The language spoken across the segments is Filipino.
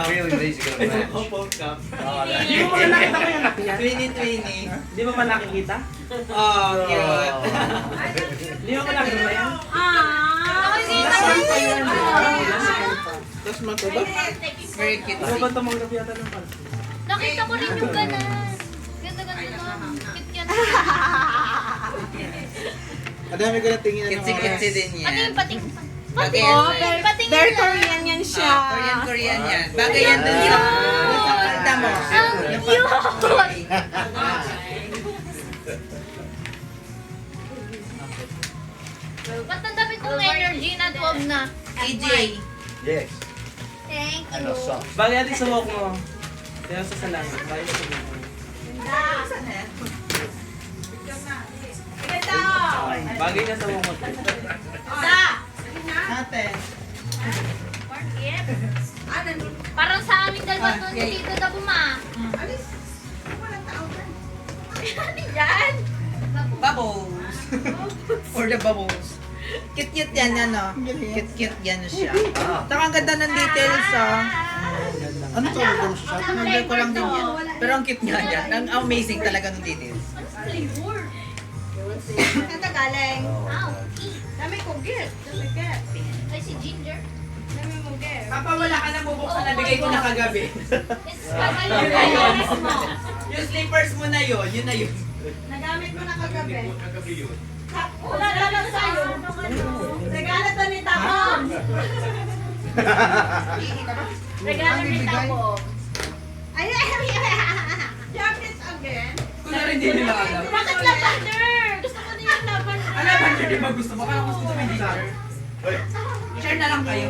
lazy ka naman. Opo, Cap. Hindi mo ba nakita ko yung laki yan? 2020. Di mo ba nakikita? Oh, cute. Di mo ba nakikita yan? Nakikita Last ko month pa yun. yan. Last month pa. Last month ba? Very cute. Ano ba tumanggap yata ng pansin? Nakita ko rin yung ganan. Ganda-ganda na. Kit yan. Madami ko na tingin na Kitsi-kitsi din Ano yan. yung pating? Bagay Oh, yan. Patingin very lang. Korean yan siya. Korean yan. Bagay yan dun sa... Sa palda mo. Ang cute! Ba't ang dami kong energy na 12 na? AJ. Yes. Thank you. Ano, soft. Bagay natin sa walk mo. Kaya sa salamin. Bagay sa walk mo. Bagay na sa walk mo. Ate. Market. Parang sa amin dalawa to ni Tito Dabuma. Ano yan? Bubbles. For the bubbles. Cute-cute yan, ano? Cute-cute yan siya. Saka ang ganda ng details, ah. Ano tawag ko sa shop? Tinanggal ko lang din yan. Pero ang cute nga yan. Ang amazing talaga ng details. Flavor. Ang tagaling. Ah, okay. Dami ko gift. Dami gift. Ay, si Ginger. Dami mo gift. Papa, wala ka na bubuksan na bigay ko na kagabi. It's Pagalo. Yung slippers mo na yun, yun na yun. Nagamit mo na kagabi. yun. Wala na lang sa'yo. Regalo to ni Tapong. Regalo ni Tapo. Ay, ay, ay, ay. Jacket again. Kung na rin din nila alam. Bakit lavender? Gusto ko din yung lavender. Ano ba, di ba gusto mo? Parang gusto mo hindi share. Share na lang kayo.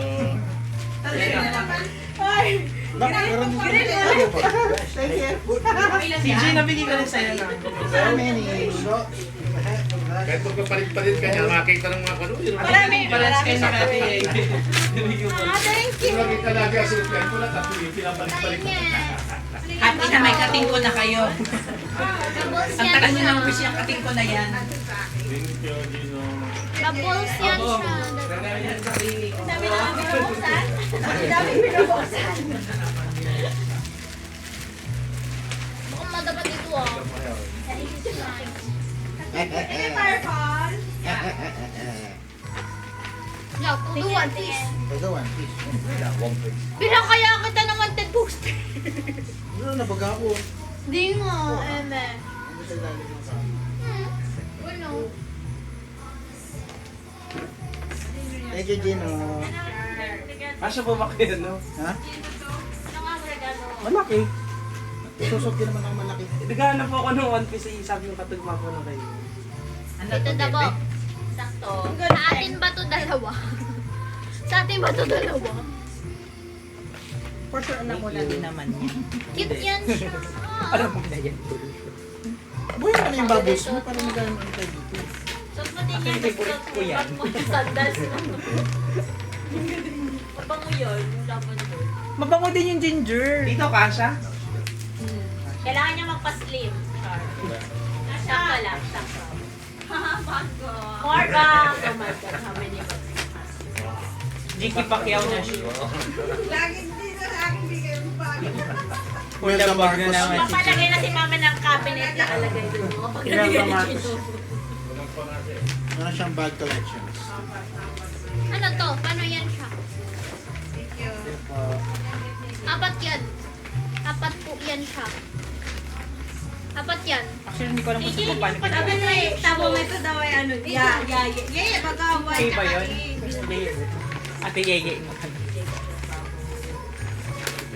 Share na lang kayo. Ay, Meron green. Thank you. CJ, nabigay ko rin sa'yo na. So many. Kahit magpapalit-palit ka niya, makita ng mga kanunin. Marami. Balance kayo sa kati eh. Nabigyan ko. Thank you. Kung nakita lagi ang sultan ko lang, tapos yung pinabalik-balik. Happy na may kating ko na kayo. Doubles Ang yan tagal nyo siya. nang wish yung kating ko na yan. Doubles yan Opo. siya. Regalo yan sa clinic. Dami namin binubuksan. Dami binubuksan. Mukhang madapat ito ah. Ini purple. Yeah, do one piece. Ito one piece. Bilang kaya kita ng wanted poster. Ano nabaga ako? Di nga, eme. Ano sa ilalim ng sa Ano? Thank you, Gino. Asya po ba kayo, no? Ha? Ano nga regalo? Malaki. Susok din naman ang malaki. Naghahanap po ako ng one piece eh. Sabi yung katugma ko na kayo. Ano Ito to, dabo. bebe? Sakto. Sa atin ba to dalawa? Sa atin ba to dalawa? For sure, alam mo na din naman yan. Cute yan siya. Alam mo na yan. Buhay mo na yung bubbles mo para magkano ano tayo dito. So, pati niya Favorite ko yan. mo yung sandals mo. Mabango yun, yung lavender. Mabango din yung ginger. Dito, Kasha? Kailangan niya magpa-slim. Sakto lang, sakto. Bago. More bags! Oh my God, how many bags? Jiki Pacquiao na siya. Laging dito sa aking bigay mo bago. Melda Marcos. Papalagay na si mama ng cabinet na alagay doon. Kapag Ilang nalagay Marcos? dito. Ano siyang bag collections? Ano to? Paano yan siya? Thank you. Apat yan. Apat po yan siya. Apat yan. Actually, hindi ko alam kung paano Sabi na eh, tabo mo ito daw ay ano. Yeah, baga Okay white. ba yun? Ate Yeye mo ka na.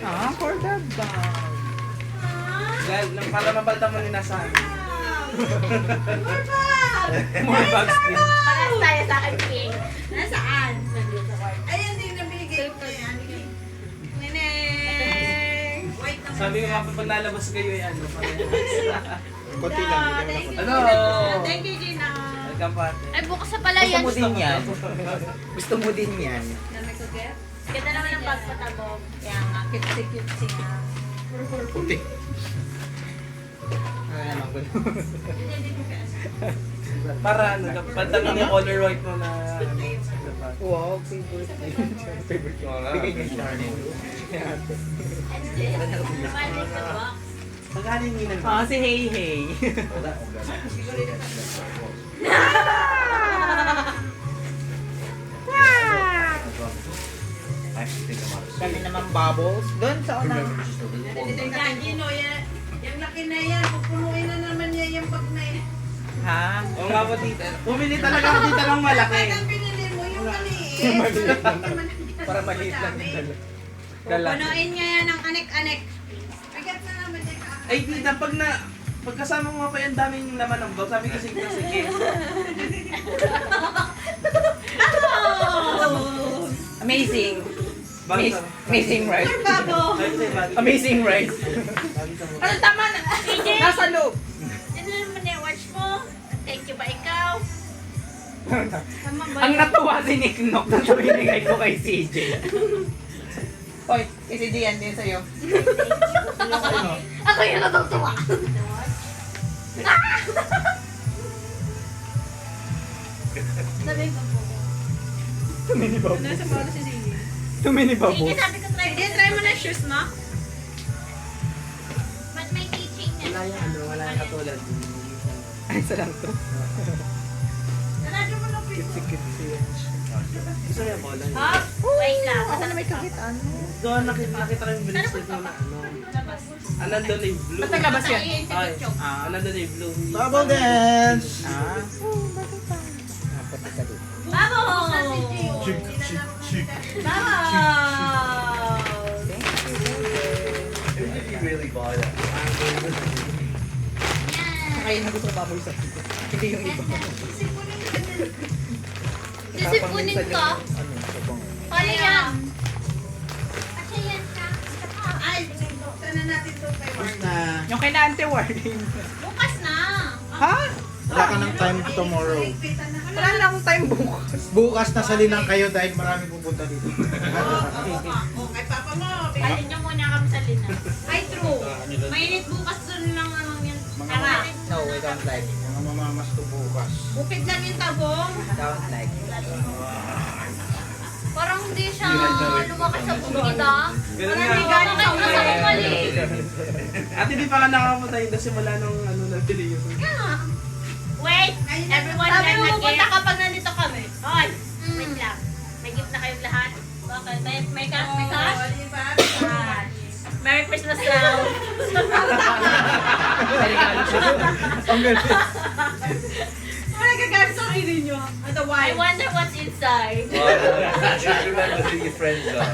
Ah, for the bag. Dahil nang para mabalta mo ni nasa More bag! more bags din. Parang tayo sa akin, King. Nasaan? Nandun sa kwarto. Ayan din nabigay ko yan. Neneng! White naman. Sabi ko nga pag nalabas kayo ay ano. Konti lang. Yeah, Hindi thank naman you. Ano? Thank you, Gina. Welcome pate. Ay, bukas sa pala Gusto yan. mo din yan. Gusto mo din yan. Dami ko get. Ganda naman ang bag sa tabog. Kaya nga, cute-cute nga. Puti. Ano ko. Para ano, pantangin yung color white mo na ano, sa labas. Wow, favorite. Favorite ko nga. Bigay niya siya. Paghalinginan mo. Si Hey Hey. Kami naman bubbles. Doon sa unang. Yan, Gino, yan. Yung laki na yan. Pupunuin na naman niya yung bag na yan. Ha? Oo nga po, tita. Bumili talaga ako dito ng malaki. Bakit ang pinili mo yung maliit? Para maliit lang yung dala. Pupunuin niya yan ng anek-anek. Bigat na naman niya ka. Ay, tita, pagkasama mo pa yung daming laman ng bag, sabi ko sige. Amazing. Bagay sa... Amazing rice. Babo! Sabi ko sa'yo, bagay. Amazing rice. Bagay sa mukha. Ano tama na? Nasa loob. Ano naman yung watch mo? Thank you ba ikaw? Tama ba Ang yun? natuwa si Nick Nock na binigay ko kay CJ. Hoy, si CJ yan din sa'yo. Ako yung natutuwa. Sabi ko po. Nasa pala si Ziggy. Too many Sige, sabi ko try. Hindi, try mo na shoes mo. Ba't may teaching niya? Wala yung ano, wala yung katulad. Ay, isa lang to. Nalagyan mo na pito. Gusto niya po lang. Ha? Wait lang. Ako na may kakitaan mo. Doon nakita ko yung bracelet mo na ano. Nandun na yung blue. Ba't naglabas yan? Patayin sa Ay, picture. nandun na yung blue. Bubble dance! Ah. Babo! Chick, chick, chick. Babo! Really buy that. Yan. Kaya na gusto ko baboy sa dito. Hindi yung iba. Sisipunin ka? Ano, sabang. Paano yan? Kasi yan ka. Ay, buksan na natin ito kay Mark. Na, Yung kay na Ante Warning. Bukas na. Ha? wala ka ng time tomorrow. Higpitan na. Wala na akong time bukas. Bukas na salinang kayo dahil marami pupunta dito. Oh, kay Papa mo. Alin niyo muna kami sa lina. Ay, true. Mainit bukas dun lang ano yan. Tara. No, we don't like. Mga mamamas to bukas. Bukid lang yung tabong. Don't like. Parang hindi siya lumakas sa bukid ah. Ganun Parang hindi nga. galing sa mali. At hindi pa ka nakapunta yun kasi simula nung ano nabili yun. Wait! Everyone Sabi learn mo again. pupunta kapag nandito kami. Hoy! Wait lang. May gift na kayong lahat. Bakit? May cash? May cash? Oh, di ba? Cash. Merry Christmas daw. Ang galing. Wala gagamit sa sarili nyo. I Otherwise. wonder what's inside. Just remember who your friends are.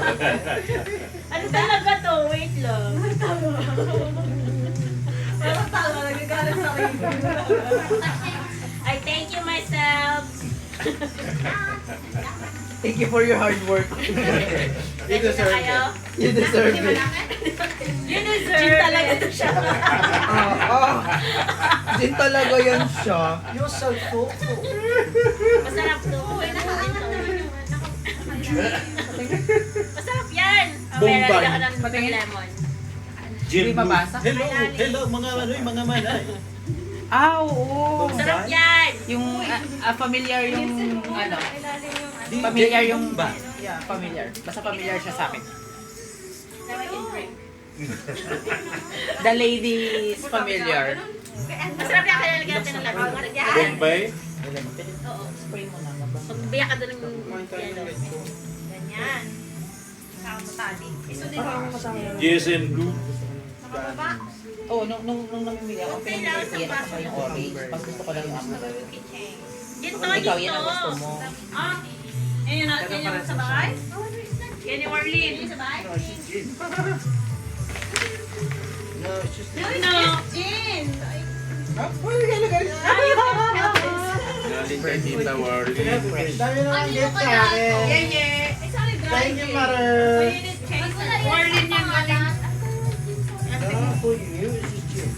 Ano talaga to? Wait lang. Parang talo, nagagalit sa sarili. I thank you myself. Thank you for your hard work. You deserve it. You deserve it. You deserve talaga to siya. Din talaga yan siya. You're so thoughtful. Masarap to. Masarap yan. Bombay. Meron ako ng lemon. Hindi mabasa? Hello, hello mga ano, mga manay. Ah, oo. Masarap yan. Yung familiar yung ano. Familiar yung ba? Yeah, familiar. Basta familiar siya sa akin. Now I can drink. The lady's familiar. Masarap yan. Kaya lagyan natin ng lemon. Yan. Bombay? Oo. Spray mo na. Mabang. Magbiyak ka doon ng yellow. Ganyan. Saka matali. Iso din mo. Yes, and blue. Nakababa. Oh, nung namimili ako, Okay lang, pinamili ko yan sa ako yung orange. Pag gusto ko lang yung amber. Ginto, Kung ikaw yan ang ginto. gusto mo. Ah, yan yung sa bahay? Yan yung Orlin. Sa bahay? No, she's gin. No, it's just No, Jean. Ha? Wala ka lagay. Galing kay Tita Warly. Dami naman Ano gift yung sa kaya akin. Yeah, yeah. Ay, sorry, dry. Thank you, mother. Orlin yan galing. No, for you. It's just gin.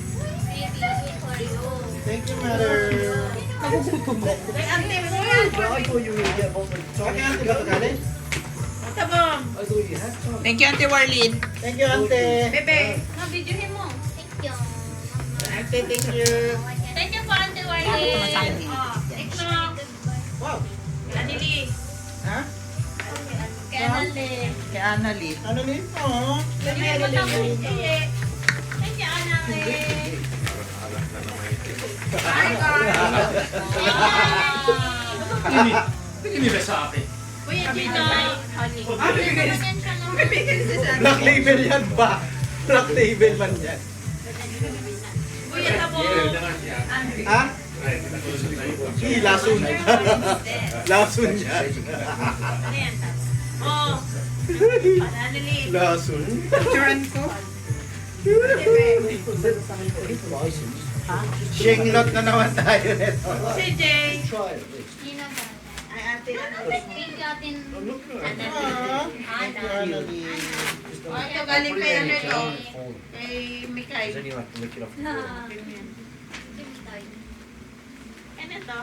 Thank you, mother. Ay, ante mo yan. I thought you would get one. So, okay, ante ba ito galing? Tabong. I thought you had some. Thank you, Auntie Warlene. Thank you, ante. Bebe. Na-videohin mo. Thank you. Ante, thank you. Thank you po, Auntie Warlene. Ah, ito. Wow. Adili. Ha? Kaya nali. Kay Annalyn. Ano rin? Oo. Lagyan mo na mo. Thank you, Annali. Parang alam na naman ito. Ay, God. Hindi ba sa akin? Kuya Gino. Honey. bibigay Ganyan siya ng... Black label yan ba? Black label man yan. Kuya, tabo. Ha? Ay, nakulusot na iba. Lason. Lason yan. Ano yan, Tats? Oh. Pananali. Lason. Picturean ko. Shinglot na naman tayo nito. Si Jay. Gino ba? Ay, ate. Thank you, atin. Oh, ito galing kay ano ito? Kay Mikay. Ah. Ano to?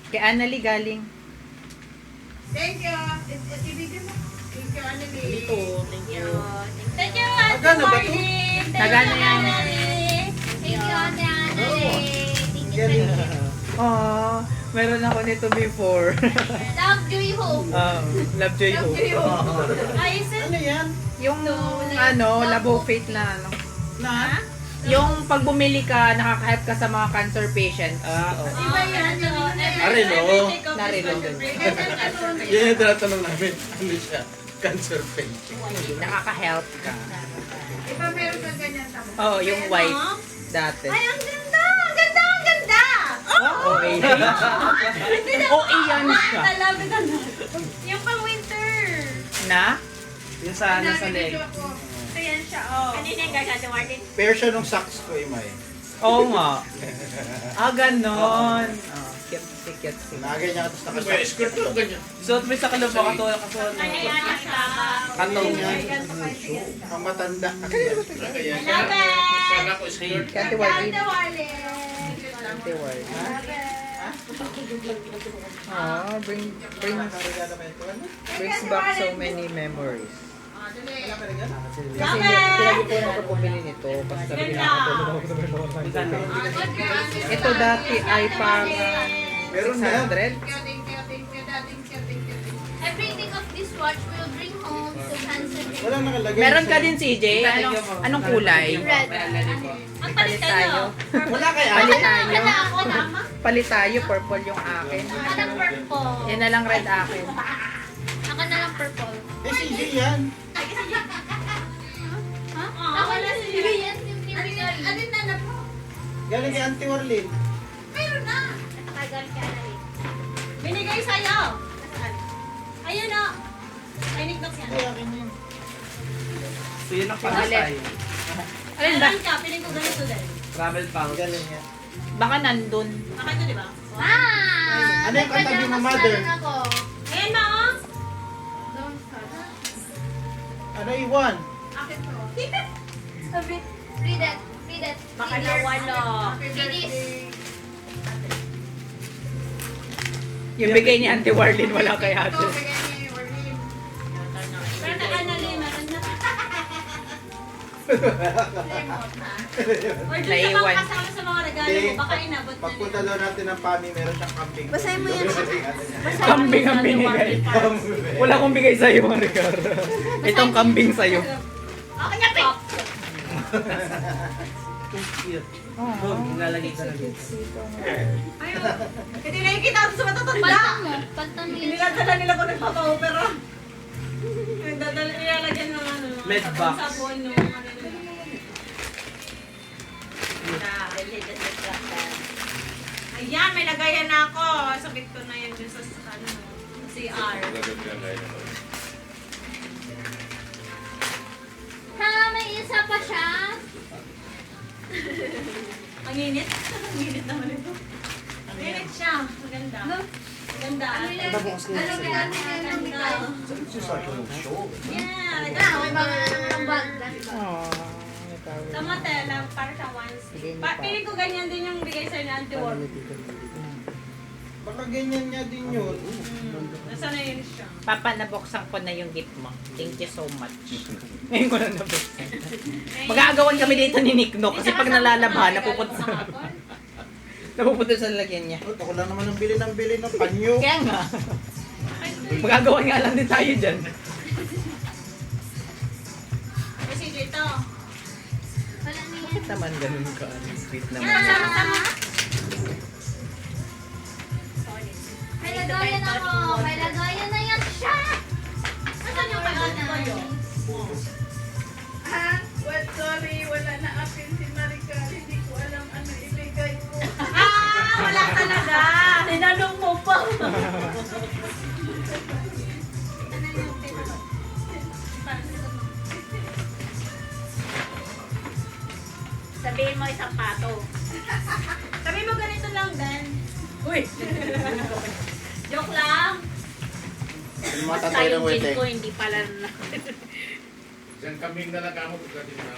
Kay Annalyn galing. Thank you. Ibigay mo. Thank you, Anneli. Thank you. Thank you, Ate Nagana ba to? Marlene. Thank Nagana you, yan. Annalyn. Thank you, Ate Annalyn. Thank you, thank you. Oh, meron ako nito before. Love, joy, hope. Lovejoy Hope. Ayos eh. Ano yan? Yung like, ano, love labo faith na ano. Na? Yung pag bumili ka, nakaka-help ka sa mga cancer patients. Oo. Iba yan. Arelo. Narilo. Yan yung tinatanong namin. Ano siya? Cancer patient. Nakaka-help ka. Iba meron ka ganyan tabo. Oh, yung white dati. Ay, ang ganda! Ang ganda! Ang ganda! Okay. Oh, iyan siya. Love it, ang yung pang winter. Na? Yung sa nasa leg. Ito yan siya, oh. Kanina yung gagawin, Martin. Pair siya nung socks ko, Imay. Oo nga. Ganon. Cute. Naganyan ka tapos May nakasocks. skirt to, ganyan. Suot mo sa kalabo katulad Ay, ayan siya. Katong yan. Ang matanda. Kaya I love it! Kala ko skirt. Kati Wardin. Ate Wale. Kati Wardin. Brings back so many memories. Kasi pinag ko na bumili nito kasi sabi ko ito dati ay parang Meron na. 600. Thank you. Everything of this watch will bring home to cancer. Wala nakalagay. Meron ka din CJ? Anong kulay? Red. Magpalit tayo. Wala kay Palit Ali. tayo. Tama. Palit tayo, purple yung akin. Anong purple? Yan na lang red akin. Ako na lang purple. Eh, si Jay yan. Ha? Ako na si Julian. Ano na na po? Galing kay Auntie Warlin. Meron na. Tagal ka na rin. Binigay sa'yo. Ayun o. Ay, niknoks yan. Ay, akin yun. So yun ang pangasay. Alin ba? Meron ka, piling ko ganito din. Travel pouch. Galing yan. Baka nandun. Baka ito, di ba? Ah! Ano yung katabi mo, mother? Ako. Ayan na o. Ano iwan? Akin to. Sabi, read it. Read it. Baka Read na this. walo. Read this. Yung bigay ni Auntie Warlin, wala kay Ito, ate. bigay ni Warlene. Pero na Annalyn, meron na. Or doon sa Naiwan. mga kasama sa mga regalo mo, baka inabot na Pagpunta daw natin ng PAMI, meron siyang camping. Basahin mo yan. Kambing ang binigay. Wala akong bigay sa'yo, Maricar. Itong kambing sa'yo. Okay na, Pink. Cute. Oh, nilalagay ka na dito. Ayun. Hindi nakikita ako sa matatanda. Paltan mo. Paltan mo yun. Niladala nila ko nagpapa-opera. Nilalagyan ng ano. Med box. Sabon yung ano. Ayan, may lagayan na ako. Sakit ko na yan dun sa ano, CR. Ha, may isa pa siya. Ang init. Ang init naman ito. Ang init siya. Maganda. Maganda. Ano yan? Ano yan? Maganda. Yeah, Ah, naganda. may mga bag. Tama tela, para sa once. Piling ko ganyan din yung bigay sa'yo ni Auntie War. Baka ganyan niya din yun. Nasa na yun siya. Papa, nabuksan ko na yung gift mo. Thank you so much. Ngayon ko lang nabuksan. Mag-aagawan kami dito ni Nick, no? Kasi pag nalalabhan, napupunta sa... Napupunta sa lalagyan niya. Ako lang naman ang bili ng panyo. Kaya nga. Magagawa nga lang din tayo dyan. Kasi dito. Wala na yan. Bakit naman ganun ka? Sweet naman. Sama-sama. May lagayan ako. May lagayan na yan siya. Nasaan yung kagana? Ah, what, sorry, wala na apin si Maricar. Hindi ko alam ano iligay ko. Wala talaga. Tinanong mo pa. Sabihin mo isang pato. Sabihin mo ganito lang, Dan. Uy! Joke lang. Mata tayo ng wete. Hindi pala na. Diyan kaming nalagamo ko kasi na.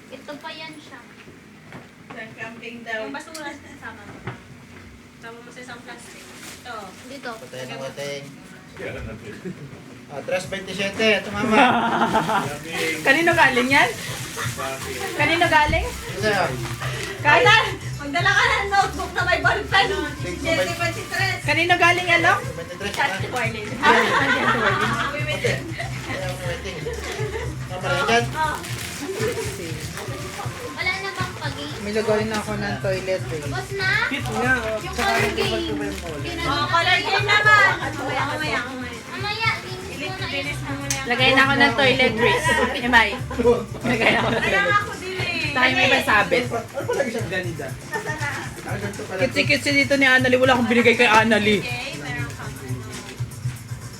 Ito pa yan siya. Sa camping daw. Yung basura, sama mo. Sama mo sa isang plastic. Ito. Dito. Patay ng wete. Kaya natin. 3.27. Ito mama. Kaming Kanino galing yan? bakit? Kanino galing? Ito yan. Kahit Magdala ka ng notebook na may ballpen. Jesse 23. kanino galing yan, no? 23. Chat to Warlin. Okay. Kaya ang waiting. Tama na yan. Wala na bang pag-game? May lagayin na ako ng toilet eh. Tapos na? Cute nga. Yung color game. Oh, color game naman. Mamaya. Mamaya, linis mo na yan. Lagay na ako ng toiletries. Imay. Lagay na ako ng Kaya nga toilet. ako din eh. Tayo may pasabit. Ano pala isang Ganda. ganito pala? Kitsi-kitsi dito ni Annalie. Wala akong binigay kay Annalie. Okay, meron kang ano.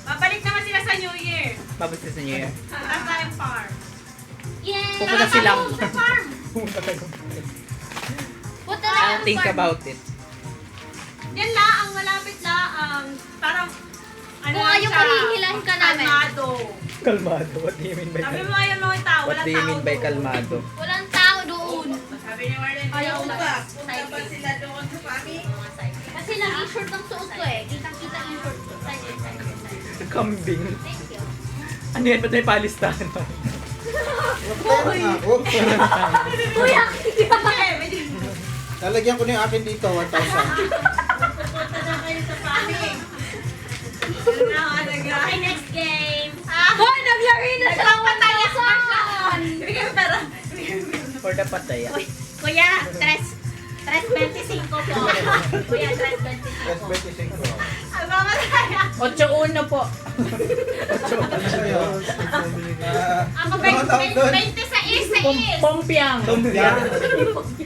Babalik naman sila sa New Year. Babalik sa niya. Last time farm. Yay! Pupunta silang. Sa farm. Punta na I'll yung think farm. about it. Yan la, ang malapit la, parang, ano Kung lang ayaw siya, ko, hihilahin ka namin. kalmado. Kalmado. What do you mean by Sabi kalmado? mo ayaw mga tao, What walang do you tao mean by doon. kalmado? Walang tao doon. Sabi ni Marlene, Ayaw ayaw ba? ba? Punta ba sila doon sa kami? Kasi lagi short ang suot ko eh. Kitang-kita yung short ko. Side. Kambing. Thank you. Ano yan? Ba't may palistahan? Uy! Kuya! Lalagyan ko na yung akin dito, 1,000. Punta na kayo sa kami. Okay, next game. Hoy, naglagay na siya ng 1,000! Bigyan mo pera. For the pataya. Kuya, 3.25 po. Kuya, 3.25 po. 3.25. Ang mga kaya. 8-1 po. Ano sa'yo? Ako Ano tawag doon? 20 sa isa is. Pompiang. Tumbiyang.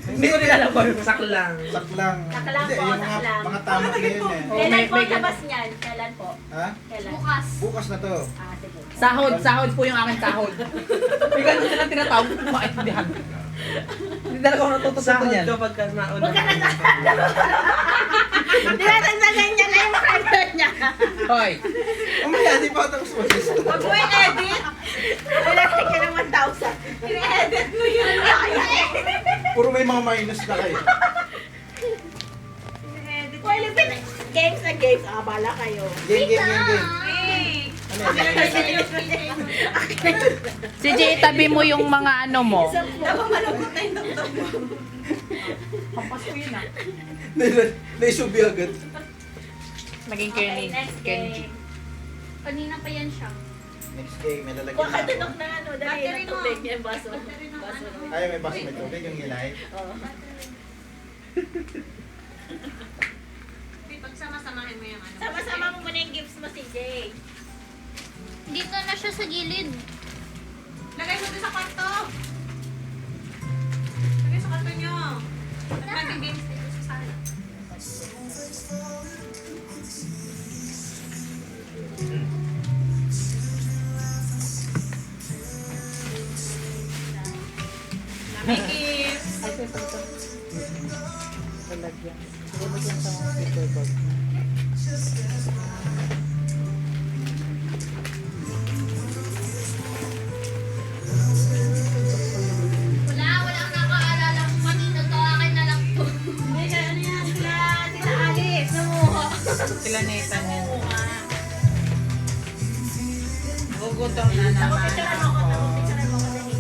Hindi ko nila alam kung ano. Saklang. Saklang. Saklang Hindi, po, yung saklang. mga tama na yun eh. Oh, Kailan may- po may- labas niyan? Kailan po? Ha? Kailan? Bukas. Bukas na to. Ah, sige. Sahod po yung aking sahod. May ganun silang tinatawag. Maintindihan. Hindi talaga ako natututo Sahod niyan. ka pagka nauna. Huwag ka Dinatagdagan niya na yung partner niya. Hoy. Umaya, di pa tapos mag-isa. Pag mo i-edit, ilagay ka ng 1,000. I-edit mo yun. Puro may mga minus na kayo. I-edit. Well, games na games. Ah, bala kayo. Game, game, game, game. Hey! Ano yan? Si Jay, itabi mo yung mga ano mo. Dapat malungkot na yung doktor mo. Pampasko yun ah. Naisubi agad. Naging Okay, Kenny. next Kenji. game. Kanina pa yan siya. Next game, may lalagyan Kuha ka na tunok ako. na ano, dali ng tubig yung baso. Baso. Ay, may baso may tubig yung ilay. Oo. Pagsama-samahin mo yung ano. Sama-sama mo muna yung gifts mo, CJ. Dito na siya sa gilid. Lagay mo doon sa kwarto. Lagay sa kwarto nyo. At mag-games dito sa sala. May gifts. Lalagyan. Lalagyan sa mga paper bag. Walang nakaalala kung kanina to. Akin na lang to. Hindi ka, ano yan, sila Alice. Namuha. Sila Nathan yan. Namuha. Gugutom na naman Picturean mo ko, ako. picturean mo ko dali.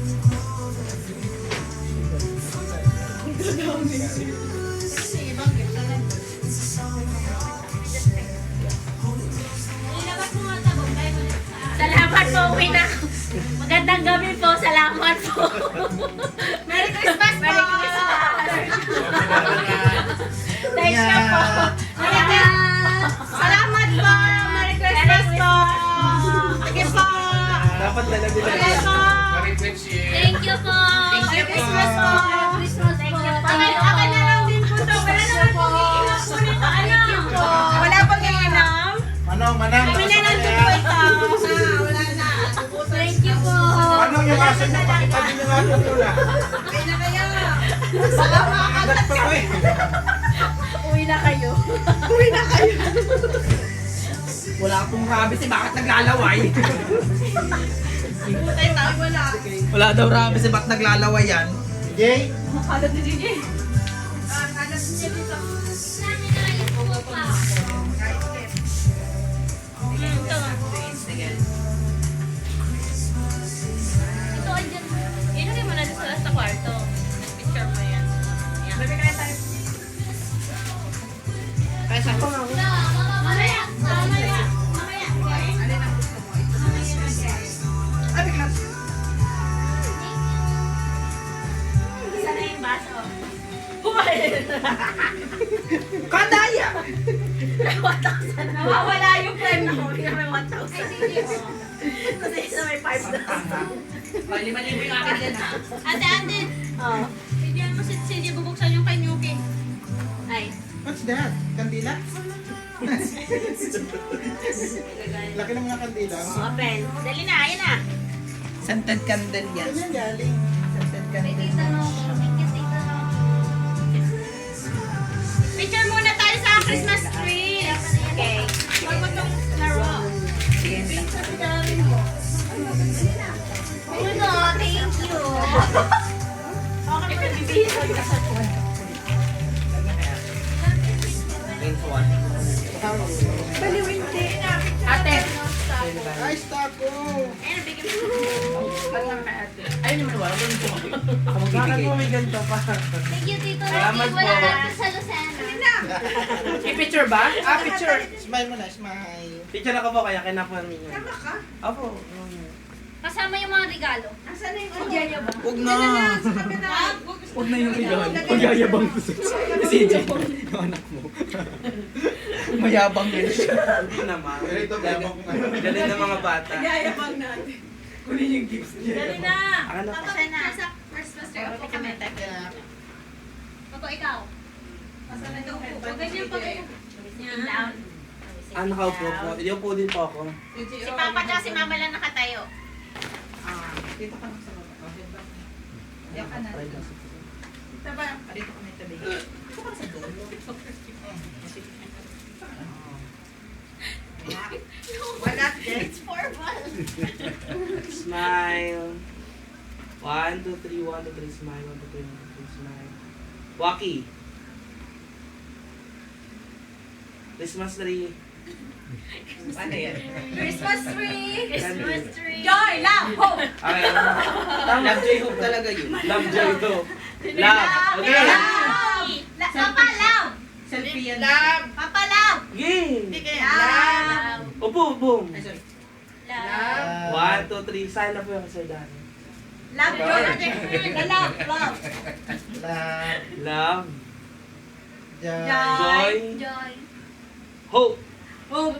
Magandang gabi po. Salamat po. Merry Christmas po. Merry Christmas. Thanks na po. Salamat po. Merry Christmas po. Sige po. Dapat lalagyan na. Okay po. Marites year. Thank you po. Merry Christmas po. Merry Christmas po. Akin na lang din po to. Wala naman po iinom po nito. Ano? Wala pong iinom? Manong, Kami na lang din po ito. Wala na. Thank you po. Manong yung aso niyo, pakitabi niyo nga ito muna. Kaya na kayo. Agat pa ko eh. Uwi na kayo. Wala pong rabies eh, bakit naglalaway? Tayo tayo wala. Wala daw rabies eh, bakit naglalaway yan? Jay, Makalat ni DJ. Kalat niya dito. Ito, andyan. Ilagay mo na sa kwarto. Picture mo yan. Yan. Kaya sa ko Mamaya. Mamaya. Mamaya. Alin ang gusto mo? Ito na yan. Ay, bigla. Isa na yung baso. Bumayin. Kadaya! 1,000. Nawawala yung friend ko. Hindi na may 1,000. Kasi isa may 5,000. Ay, 5,000 yung akin din ha. Ate. Oh. Bigyan mo si Cindy bubuksan yung kay Nuki. Ay. what's that? Kandila? Laki ng mga kandila. Open. Dali na. Ayan na. Scented candle yan. Saan yan galing? Scented May candle. tita no. Picture muna tayo sa Christmas tree. Okay. Huwag mo itong laro. Sige. Uno, thank you. Okay, magbibihis ako sa tuwan. Ate! Ay, stako! Ayun, bigyan mo. Ayun naman, wala ko yung ako Bakit magbibigay. mo may ganito pa? Thank you, Tito Salamat Rocky. Wala po. na sa Lucena. I-picture ba? Ah, picture. Smile mo na, smile. Picture ako po kaya kinapuan ninyo. Tama ka? Apo. Kasama yung mga regalo. Asan na yung ano? Magyayabang. Huwag na. Sa kabila. Huwag na yung regalo. Magyayabang ko sa CJ. Yung anak mo. Mayabang yun siya. Hindi naman. Pero ito, mayabang ko nga. Galing ng mga bata. Yayabang natin. Kunin yung gifts niya. Dali na. Ako na. Papa, na. Sa Christmas tree. Opo kami. Papa, ikaw. Asan na yung Huwag ganyan pa kayo. Yan. Ah, nakaupo po. Iupo din po ako. Si Papa at si Mama lang nakatayo. Dito ka na sa baba. Diyan ka na. Dito ba? Dito ka na tabi. Dito ka na sa dulo. Wala din. It's formal. Smile. 1, 2, 3, 1, 2, 3, smile. 1, 2, 3, 1, 2, 3, smile. Waki. Christmas tree. Ano yan? Christmas tree. Christmas tree. Joy! Love! Hope! Okay. Tama. Love J Hope talaga yun. Love joy to. Love. Okay. Papa, love. Selfie yan. Love! Papa, love. Game. Hindi kaya. Love! Upo, boom. Ay, sorry. Love. 1, 2, 3. Sign na po yung Sir Danny. Love! Joy. Love. Love. Love, Love. joy. Joy. Joy. Hope. Hope!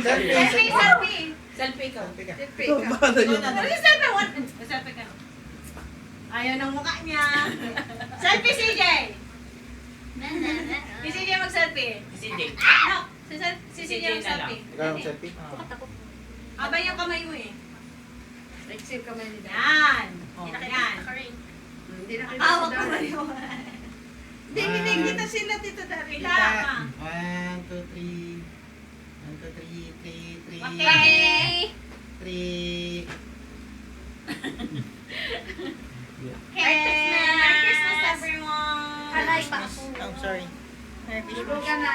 Selfie, Selfie, selfie. Selfie ka. Selfie ka. Selfie ka. Paano yun? Selfie one. Selfie ka. Ayaw ng mukha niya. Selfie CJ! Si CJ mag-selfie. CJ. No! Si CJ mag-selfie. Ikaw ang selfie? Abay yung kamay mo eh. Except kamay ni Dan. Yan! Oh. Yan! Hindi na kita Hawak si ko Dan. ba Hindi, hindi kita sila, Tito Dari. Kailangan. 1, 2, 3. 1, 2, 3, 3, 3. Okay. 3. Merry Christmas, everyone. Alay pa ako. Oh, sorry. Tulog ka na.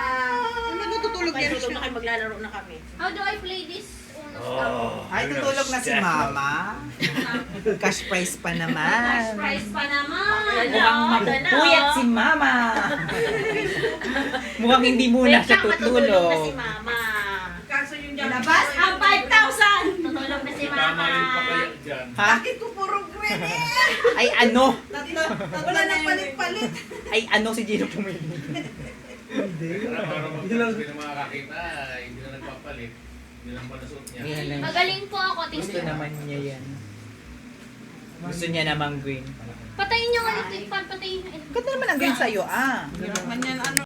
Natutulog yan siya. na kayo, maglalaro na kami. How do I play this? Uno Ay, tutulog na si Mama. Cash prize pa naman. Cash prize pa naman. Mukhang mapupuyat si Mama. Mukhang hindi muna siya Matutulog na si tutulog. Mama. Kaso yung dyan. Labas ang 5,000! Tutulog na si yan. Ha? Bakit ko puro green eh? Ay ano? Wala na palit-palit. Ay ano si Gino pumili? Araw-araw magpapas ko ng mga kakita, hindi na nagpapalit. Hindi lang panasot niya. Magaling po ako, Gusto tingnan. naman niya yan. Gusto niya namang green. Patayin niyo nga ito, patayin niyo. Ganda naman ang green sa'yo, ah. Naman yan, ano.